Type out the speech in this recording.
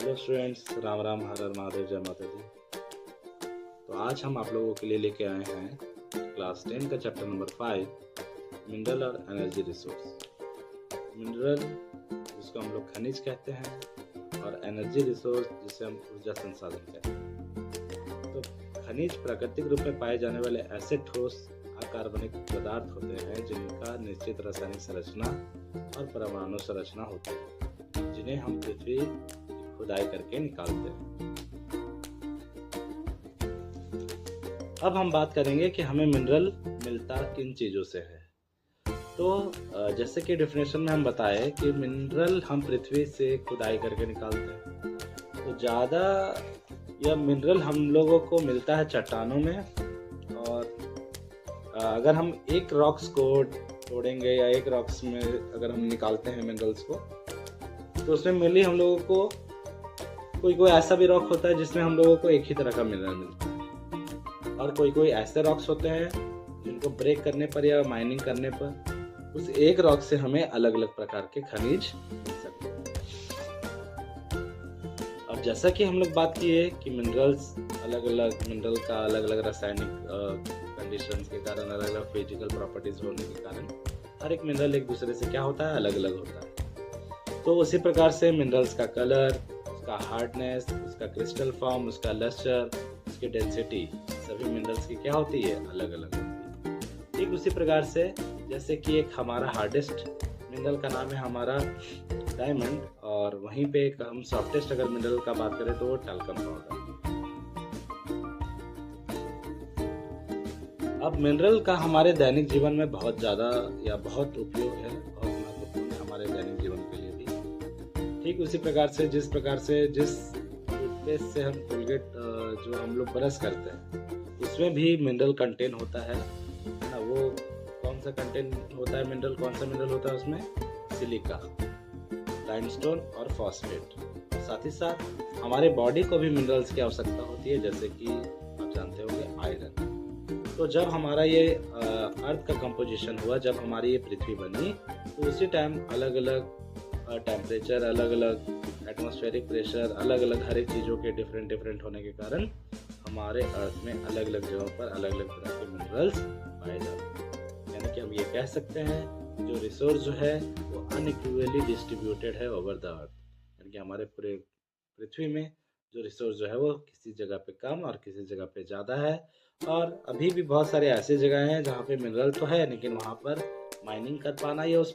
Hello students, Ram Ram, हर हर महादेव, जय माता दी। तो आज हम आप लोगों के लिए लेके आए हैं क्लास 10 का चैप्टर नंबर 5, मिनरल और एनर्जी रिसोर्स। मिनरल जिसको हम लोग खनिज कहते हैं और एनर्जी रिसोर्स जिसे हम ऊर्जा संसाधन कहते हैं। तो खनिज प्राकृतिक रूप में पाए जाने वाले ऐसे ठोस अकार्बनिक पदार्थ होते हैं जिनका निश्चित रासायनिक संरचना और परमाणु संरचना होती है, जिन्हें हम पृथ्वी खुदाई करके निकालते हैं। अब हम बात करेंगे कि हमें मिनरल मिलता किन चीजों से है। तो जैसे कि डेफिनेशन में हम बताए कि मिनरल हम पृथ्वी से खुदाई करके निकालते हैं। तो ज़्यादा यह मिनरल हम लोगों को मिलता है चट्टानों में, और अगर हम एक रॉक्स को तोड़ेंगे या एक रॉक्स में अगर हम निकालते हैं मिनरल्स को, तो उसमें मेनली हम लोगों को कोई ऐसा भी रॉक होता है जिसमें हम लोगों को एक ही तरह का मिनरल मिलता है, और कोई ऐसे रॉक्स होते हैं जिनको ब्रेक करने पर या माइनिंग करने पर उस एक रॉक से हमें अलग अलग प्रकार के खनिज मिल सकते हैं। अब जैसा कि हम लोग बात किए कि मिनरल्स अलग अलग मिनरल का अलग अलग रासायनिक कंडीशंस के कारण, अलग अलग फिजिकल प्रॉपर्टीज होने के कारण हर एक मिनरल एक दूसरे से क्या होता है, अलग अलग होता है। तो उसी प्रकार से मिनरल्स का कलर, उसका हार्डनेस, उसका क्रिस्टल फॉर्म, उसका लस्टर, उसकी डेंसिटी, सभी मिनरल्स की क्या होती है, अलग अलग होती है। ठीक उसी प्रकार से जैसे कि एक हमारा हार्डेस्ट मिनरल का नाम है हमारा डायमंड, और वहीं पे एक हम सॉफ्टेस्ट अगर मिनरल का बात करें तो वो टैल्कम पाउडर। अब मिनरल का हमारे दैनिक जीवन में बहुत ज़्यादा या बहुत उपयोग है और महत्वपूर्ण है हमारे दैनिक जीवन के लिए भी। ठीक उसी प्रकार से जिस टूथपेस्ट से हम कोलगेट जो हम लोग ब्रश करते हैं उसमें भी मिनरल कंटेन होता है ना। वो कौन सा कंटेन होता है मिनरल, कौन सा मिनरल होता है उसमें, सिलिका, लाइमस्टोन और फॉस्फेट। साथ ही साथ हमारे बॉडी को भी मिनरल्स की आवश्यकता होती है, जैसे कि आप जानते होंगे आयरन। तो जब हमारा ये अर्थ का कंपोजिशन हुआ, जब हमारी ये पृथ्वी बनी, तो उसी टाइम अलग अलग टेम्परेचर, अलग अलग एटमॉस्फेरिक प्रेशर, अलग अलग हर एक चीज़ों के डिफरेंट होने के कारण हमारे अर्थ में अलग अलग जगहों पर अलग अलग तरह के मिनरल्स पाए जाते हैं। यानी कि हम ये कह सकते हैं जो रिसोर्स जो है वो अनइक्वली डिस्ट्रीब्यूटेड है ओवर द अर्थ। यानी कि हमारे पूरे पृथ्वी में जो रिसोर्स जो है वो किसी जगह पे कम और किसी जगह पे ज़्यादा है। और अभी भी बहुत सारे ऐसे जगह हैं जहाँ पे मिनरल तो है लेकिन वहाँ पर माइनिंग कर पाना या उस